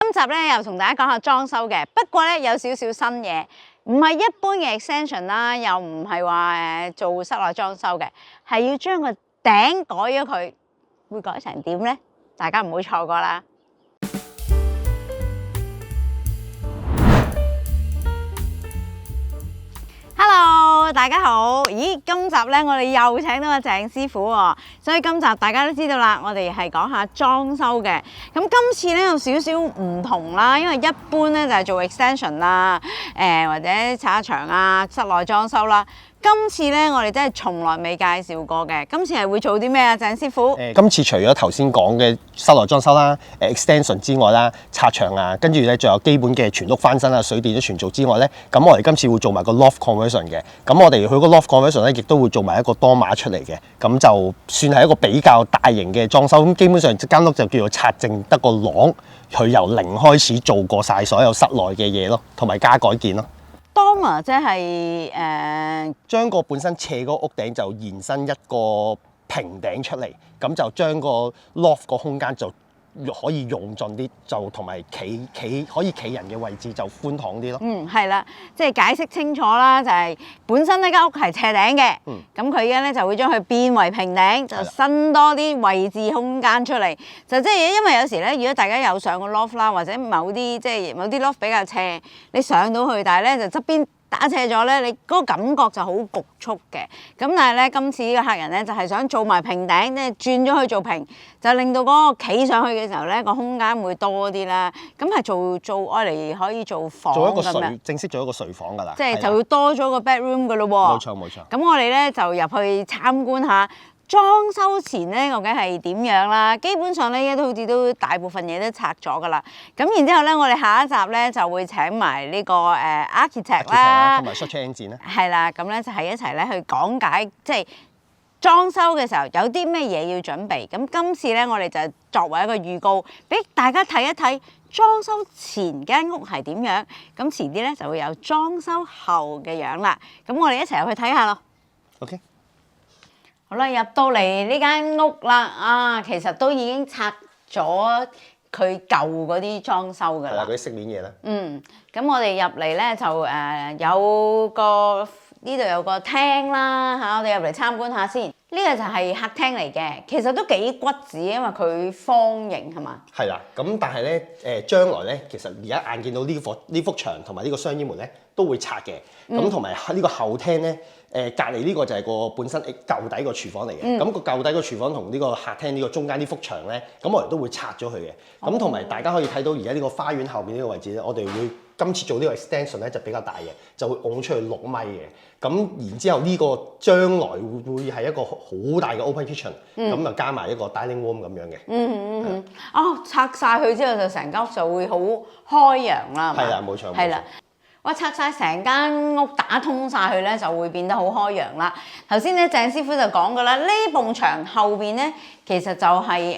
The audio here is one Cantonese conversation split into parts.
今集咧又同大家講下裝修嘅，不過咧有少少新嘢，唔係一般嘅 extension 啦，又唔係話做室內裝修嘅，係要將個頂改咗佢，會改成點咧？大家唔好錯過啦！ Hello， 大家好！咦，今集咧我哋又請到阿鄭師傅喎，所以今集大家都知道啦，我哋係講下裝修嘅。咁今次咧有少少唔同啦，因為一般咧就係做 extension 啦，或者拆下牆啊、室內裝修啦。今次咧，我哋真係從來未介紹過嘅。今次係會做啲咩啊，鄭師傅？今次除咗頭先講嘅室內裝修啦、extension 之外啦、拆牆啊，跟住咧仲有基本嘅全屋翻新啊、水電都全做之外咧，咁我哋今次會做埋個 loft conversion 嘅。咁我哋佢個 loft conversion 咧，亦都會做埋一個多碼出嚟嘅。咁就算係一個比較大型嘅裝修。咁基本上間屋就叫做拆淨得個廊，佢由零開始做過晒所有室內嘅嘢咯，同埋加改建咯。Dormer 即係將個本身斜個屋頂就延伸一個平頂出嚟，咁就將個 loft 個空間就可以用盡啲，就同埋可以企人嘅位置就寬敞啲咯。係啦，即係解釋清楚啦，就係本身呢間屋係斜頂嘅，咁佢而家咧就會將佢變為平頂，就伸多啲位置空間出嚟。就即係因為有時咧，如果大家有上過 loft 啦，或者某啲 loft 比較斜，你上到去，但係咧就側邊打斜咗咧，你嗰個感覺就好局促嘅。咁但係咧，今次呢個客人咧就係想做埋平頂，即係轉咗去做平，就令到嗰個企上去嘅時候咧，個空間會多啲啦。咁係做愛嚟可以做房咁樣。做一個正式做一個睡房㗎啦。即係就會多咗個 bedroom 㗎咯喎。冇錯冇錯。咁我哋咧就入去參觀下。裝修前咧究竟係點樣啦？基本上咧都好似都大部分嘢都拆咗噶啦。咁然之後咧，我哋下一集咧就會請埋呢個architect 啦，同埋 structural engineer 咧。係啦，咁咧就係一齊咧去講解，即係裝修嘅時候有啲咩嘢要準備。咁今次咧，我哋就作為一個預告，俾大家睇一睇裝修前間屋係點樣。咁遲啲咧就會有裝修後嘅樣啦。咁我哋一齊入去睇下咯。OK。好啦，入到嚟呢間屋啦，其實都已經拆咗佢舊嗰啲裝修㗎啦。嗰啲飾面嘢啦。咁我哋入嚟咧就有個呢度有個廳啦嚇，我哋入嚟參觀下先。呢個就係客廳嚟嘅，其實都幾骨子，因為佢方形係嘛？係啦，咁但係咧將來咧，其實而家眼見到呢幅牆同埋呢個雙衣門咧都會拆嘅。咁同埋呢個後廳咧。隔離呢個就係個本身舊底個廚房嚟嘅，咁個舊底個廚房同呢個客廳呢個中間呢幅牆咧，咁我哋都會拆咗佢嘅。咁同埋大家可以睇到而家呢個花園後邊呢個位置咧，我哋會今次做呢個 extension 咧就比較大嘅，就會拱出去6米嘅。咁然之後呢個將來會係一個好大嘅 open kitchen，咁就加埋一個 dining room 咁樣嘅。拆晒佢之後就成間屋就會好開揚啦。係啦，冇錯。係啦。哇！拆晒成間屋打通晒佢咧，就會變得好開揚啦。頭先咧，鄭師傅就講過啦，呢埲牆後邊咧，其實就係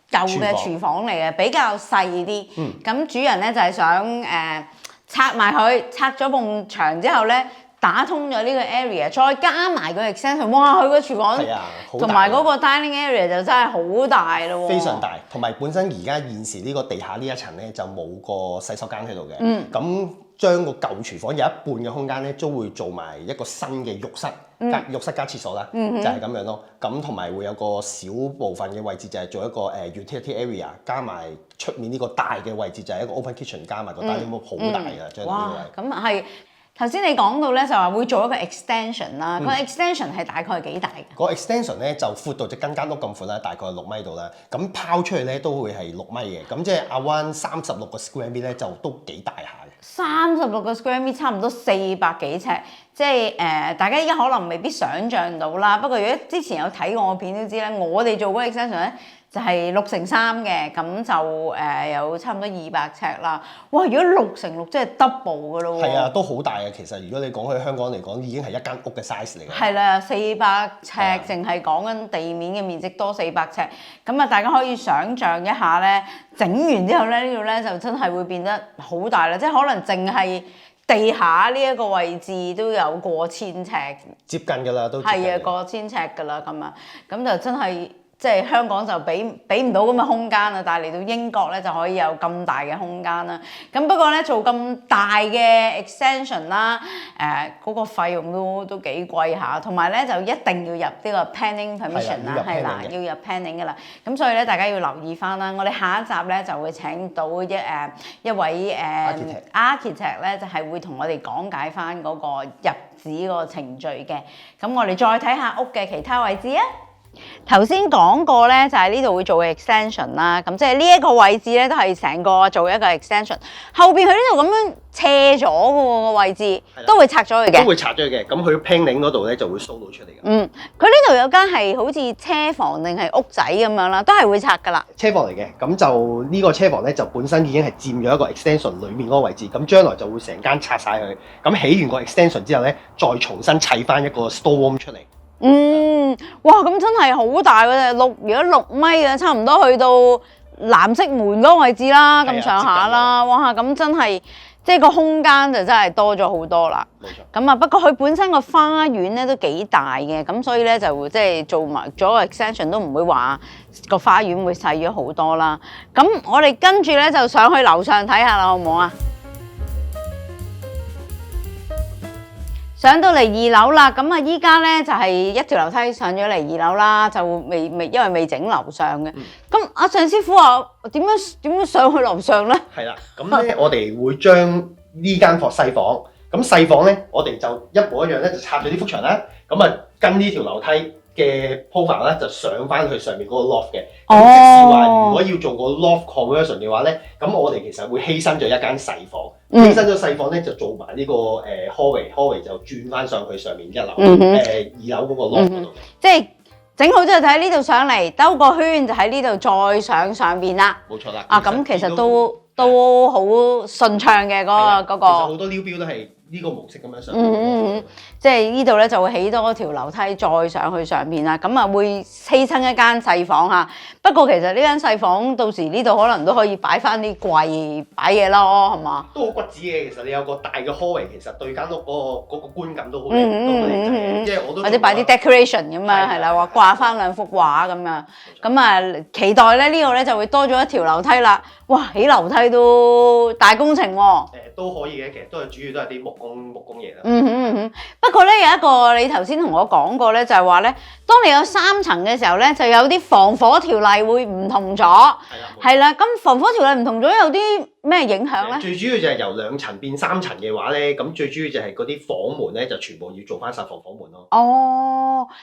舊嘅廚房嚟嘅，比較細啲。咁主人咧就係想拆埋佢，拆咗埲牆之後咧，打通咗呢個 area， 再加埋個 extension， 哇！佢個廚房同埋嗰個 dining area 就真係好大咯喎。非常大，同埋本身而家現時呢個地下呢一層咧就冇個洗手間喺度嘅。咁將個舊廚房有一半嘅空間咧，都會做埋一個新嘅浴室，浴室加廁所啦，就係咁樣咯。咁同埋會有個小部分嘅位置就係做一個utility area， 加埋出面呢個大嘅位置就係一個 open kitchen， 加埋個 dining room 好大㗎，將呢個位。咁係頭先你講到咧，就話會做一個 extension 啦。個 extension 係大概幾大嘅？個 extension 咧就闊到就跟間屋咁闊啦，大概6米度啦。咁拋出去咧都會係6米嘅，咁即係 around 36個 square meter 咧就都幾大下嘅。36個 square meter 差唔多400幾尺，即係大家依家可能未必想像到啦。不過如果之前有睇過我片都知咧，我哋做嗰個 extension 咧就係6×3嘅，咁就有差唔多200尺啦。哇！如果6×6即係 double 噶咯喎。係啊，都好大嘅。其實如果你講去香港嚟講，已經係一間屋嘅 size 嚟嘅。係啦，400尺，淨係講緊地面嘅面積多400尺。咁啊，大家可以想像一下咧，整完之後咧，呢度咧就真係會變得好大啦。即係可能淨係地下呢一個位置都有過千尺。接近㗎啦，都。係啊，過千尺㗎啦，咁就真係。即係香港就俾唔到咁嘅空間啦，但係嚟到英國咧就可以有咁大嘅空間啦。咁不過咧做咁大嘅 extension 啦，嗰個費用都幾貴下，同埋咧就一定要入呢個 planning permission 啦，係啦，要入 planning 噶啦。咁所以咧大家要留意翻啦。我哋下一集咧就會請到一位architect 咧，就係會同我哋講解翻嗰個入紙個程序嘅。咁我哋再睇下屋嘅其他位置啊。頭先講過咧，就係呢度會做嘅 extension 啦，咁即係呢一個位置咧，都係成個做一個 extension。後邊佢呢度咁樣斜咗嘅喎個位置，都會拆咗佢嘅。都會拆咗佢嘅，咁佢 planning 嗰度咧就會 show 到出嚟嘅。佢呢度有間係好似車房定係屋仔咁樣啦，都係會拆㗎啦。車房嚟嘅，咁就呢個車房咧就本身已經係佔咗一個 extension 裡面嗰個位置，咁將來就會成間拆晒佢，咁起完個 extension 之後咧，再重新砌翻一個 store room 出嚟。哇！咁真係好大嘅，如果6米嘅，差唔多去到藍色門嗰個位置啦，咁上下啦。哇！咁真係即係個空間就真係多咗好多啦。冇錯。咁啊，不過佢本身個花園咧都幾大嘅，咁所以咧就即係做埋咗個 extension 都唔會話個花園會細咗好多啦。咁我哋跟住咧就上去樓上睇下啦，好唔好啊？上到嚟2樓啦，咁啊依家咧就係一條樓梯上咗嚟2樓啦，就未因為未整樓上嘅。咁阿鄭師傅話點樣上去樓上咧？係啦，咁咧我哋會將呢間細房，咁細房咧我哋就一模一樣咧就拆咗啲幅牆啦，咁啊跟呢條樓梯嘅鋪法咧就上翻去上面嗰個 loft 嘅。咁即係話如果要做個 loft conversion 嘅話咧，咁我哋其實會犧牲咗一間細房。犧牲咗細房咧，就做埋呢個hallway 就轉翻上去上面1樓2樓嗰個 loft 嗰度。即係整好之後就喺呢度上嚟，兜個圈就喺呢度再上邊啦。冇錯啦。咁其實都好順暢嘅嗰個。其實好多 new build 都係呢個模式咁樣上。即係呢度咧就會起多條樓梯再上去上邊啦，咁啊會犧牲一間細房嚇。不過其實呢間細房到時呢度可能都可以擺翻啲櫃擺嘢咯，係嘛？都好骨子嘅，其實你有個大嘅 hallway，其實對間屋嗰個觀感都好靚，都好靚仔。即係我都或者擺啲 decoration 咁啊，係啦，話掛翻2幅畫咁樣。咁啊期待咧呢度咧就會多咗一條樓梯啦。哇！起樓梯都大工程喎。都可以嘅，其實都係主要都係啲木工嘢啦。不過咧有一個你頭先同我講過咧，就係話咧，當你有3層嘅時候咧，就有啲防火條例會唔同咗。係啦，咁防火條例唔同咗有啲咩影響咧？最主要就係由2層變3層嘅話咧，咁最主要就係嗰啲房門咧就全部要做翻晒防火門咯。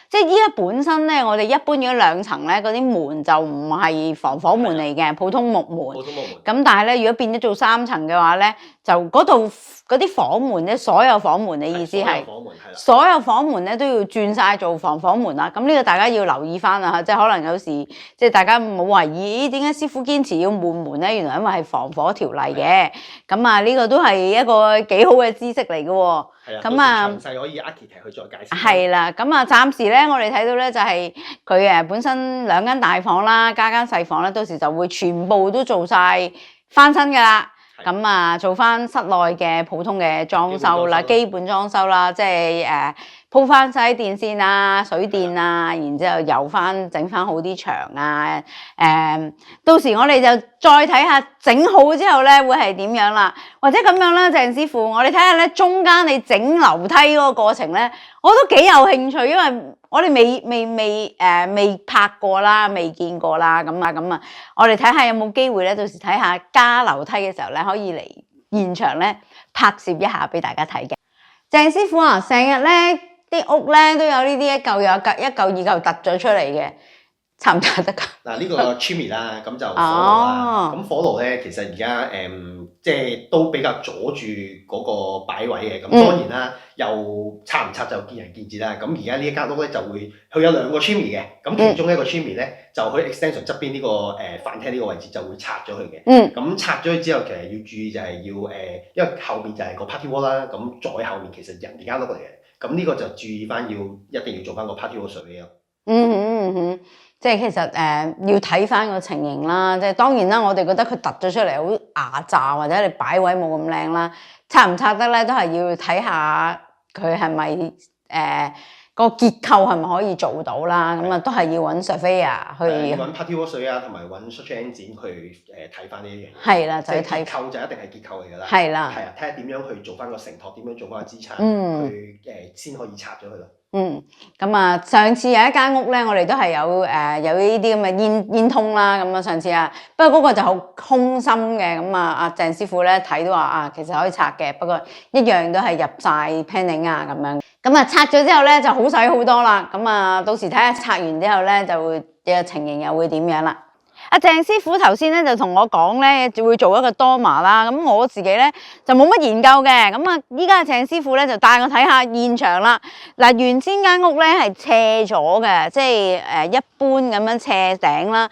即係依家本身咧，我哋一般嘅2層咧，嗰啲門就唔係防火門嚟嘅，普通木門。普通木門。咁但係咧，如果變咗做3層嘅話咧，就嗰度嗰啲房門咧，所有房門你意思係？所有房門咧都要轉晒做防火門啦。咁呢個大家要留意翻啊！即係可能有時即係大家冇懷疑，點解師傅堅持要換門咧？原來因為係防火條例嘅。咁啊，呢個都係一個幾好嘅知識嚟嘅喎。咁啊，詳細可以 architect 去再解釋。係啦，咁啊，暫時咧，我哋睇到咧就係佢本身2間大房啦，加間細房咧，到時就會全部都做晒翻新㗎啦。咁啊，做翻室內嘅普通嘅裝修啦，基本裝修啦，即係鋪翻晒電線啊、水電啊，然之後油翻整翻好啲牆啊。到時我哋就再睇下整好之後咧會係點樣啦，或者咁樣啦，鄭師傅，我哋睇下咧中間你整樓梯嗰個過程咧，我都幾有興趣，因為我哋未拍過啦，未見過啦，咁啊，我哋睇下有冇機會咧，到時睇下加樓梯嘅時候咧，可以嚟現場咧拍攝一下俾大家睇嘅。鄭師傅啊，成日咧啲屋咧都有呢啲一嚿二嚿突咗出嚟嘅，拆唔拆得㗎？嗱，呢個 chimney 啦，咁就火爐啦。咁火爐咧，其實而家即係都比較阻住嗰個擺位嘅。咁當然啦，又拆唔拆就見仁見智啦。咁而家呢一間屋咧就會佢有2個 chimney 嘅。咁其中一個 chimney 咧就喺 extension 側邊呢個飯廳呢個位置就會拆咗佢嘅。咁拆咗佢之後，其實要注意就係要因為後面就係個 party wall 啦。咁再後面其實人哋間屋嚟嘅。咁呢個就注意翻一定要做翻個 party wall 水咯。即係其實要睇翻個情形啦，即係當然啦，我哋覺得佢突咗出嚟好牙炸，或者你擺位冇咁靚啦，拆唔拆得咧都係要睇下佢係咪嗰個結構係咪可以做到啦？咁啊都係要揾 surveyor 去揾 party wash 水啊，同埋揾 structural engineer 去睇翻呢一樣嘢。係啦，就係睇結構就一定係結構嚟㗎啦。係啦，係啊，睇下點樣去做翻個承托，點樣做翻個支撐，去先可以拆咗佢咯。咁啊，上次有一間屋咧，我哋都係有呢啲咁嘅煙通啦。咁啊，上次啊，不過嗰個就好空心嘅。咁啊，阿鄭師傅咧睇到話啊，其實可以拆嘅，不過一樣都係入晒 planning 啊咁樣。咁啊，拆咗之後咧就好使好多啦。咁啊，到時睇下拆完之後咧就會嘅情形又會點樣啦。阿鄭師傅頭先咧就同我講咧，就會做一個dormer啦。咁我自己咧就冇乜研究嘅。咁啊，依家鄭師傅咧就帶我睇下現場啦。嗱，原先間屋咧係斜咗嘅，即係一般咁樣斜頂啦。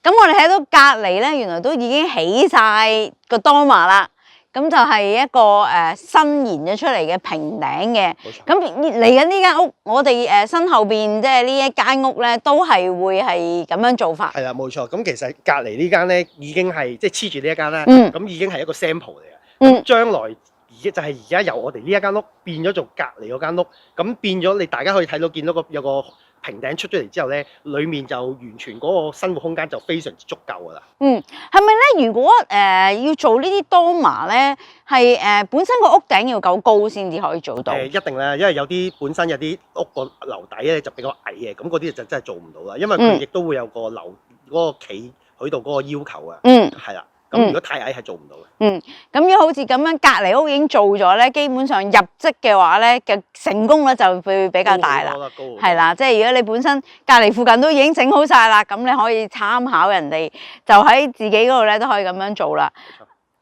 咁我哋睇到隔離咧，原來都已經起晒個dormer啦。咁就係一個伸延咗出嚟嘅平頂嘅。咁嚟緊呢間屋，我哋身後邊即係呢一間屋咧，都係會係咁樣做法。係啦，冇錯。咁其實隔離呢間咧已經係即係黐住呢一間啦。咁已經係一個 sample 嚟嘅。將來而家由我哋呢一間屋變咗做隔離嗰間屋，咁變咗你大家可以睇到見到有個平頂出咗嚟之後咧，裡面就完全嗰個生活空間就非常之足夠㗎啦。係咪咧？如果要做呢啲dormer咧，係本身個屋頂要夠高先至可以做到？一定啦，因為有啲本身有啲屋個樓底咧就比較矮嘅，咁嗰啲就真係做唔到啦，因為佢亦都會有個樓嗰個企喺度嗰個要求啊。係啦。咁如果太矮係做唔到嘅。咁要好似咁樣隔離屋已經做咗咧，基本上入職嘅話咧嘅成功率就會比較大啦。係啦，即係如果你本身隔離附近都已經整好晒啦，咁你可以參考人哋，就喺自己嗰度咧都可以咁樣做啦。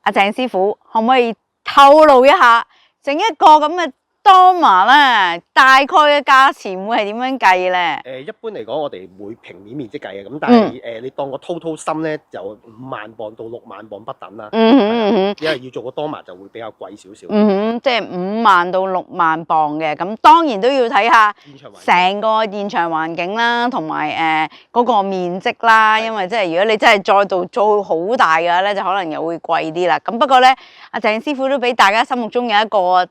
阿鄭師傅可唔可以透露一下，整一個咁嘅dormer咧，大概嘅價錢會係點樣計咧？一般嚟講，我哋每平面面積計嘅，咁但係你當個 total 心咧，就5萬磅到6萬磅不等啦。因為要做個 dormer就會比較貴少少。即係5萬到6萬磅嘅，咁當然都要睇下成個現場環境啦，同埋嗰個面積啦。因為即係如果你真係再度做好大嘅話咧，就可能又會貴啲啦。咁不過咧，阿鄭師傅都俾大家心目中有一個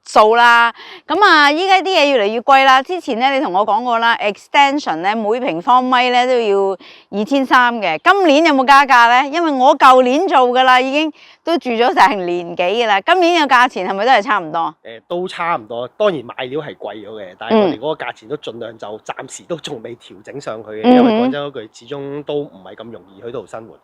數啦。咁啊，依家啲嘢越嚟越貴啦。之前咧，你同我講過啦 ，extension 咧每平方米咧都要2300嘅。今年有冇加價咧？因為我舊年做噶啦，已經都住咗成年幾嘅啦。今年嘅價錢係咪都係差唔多？都差唔多。當然買料係貴咗嘅，但係我哋嗰個價錢都盡量就暫時都仲未調整上去嘅，因為講真嗰句，始終都唔係咁容易喺度生活。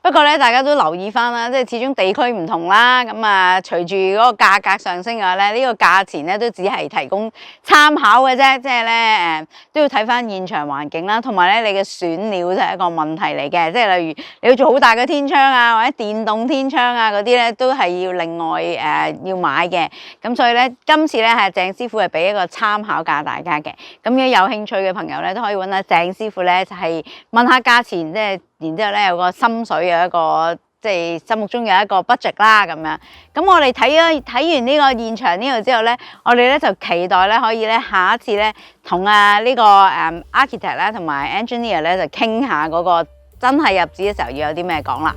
不過咧，大家都留意翻啦，即係始終地區唔同啦。咁啊，隨住嗰個價格上升嘅話咧，呢個價錢咧都只係提供參考嘅啫。即係咧都要睇翻現場環境啦，同埋咧你嘅選料就係一個問題嚟嘅。即係例如你要做好大嘅天窗啊，或者電動天窗啊嗰啲咧，都係要另外要買嘅。咁所以咧，今次咧係鄭師傅係俾一個參考價大家嘅。咁如果有興趣嘅朋友咧，都可以揾阿鄭師傅咧，就係問下價錢，即係然之後咧有個心水，有一個即係心目中有一個 budget 啦咁樣。咁我哋睇完呢個現場呢度之後咧，我哋咧就期待咧可以咧下一次咧同呢個architect 咧同埋 engineer 咧就傾下嗰個真係入紙嘅時候要有啲咩講啦。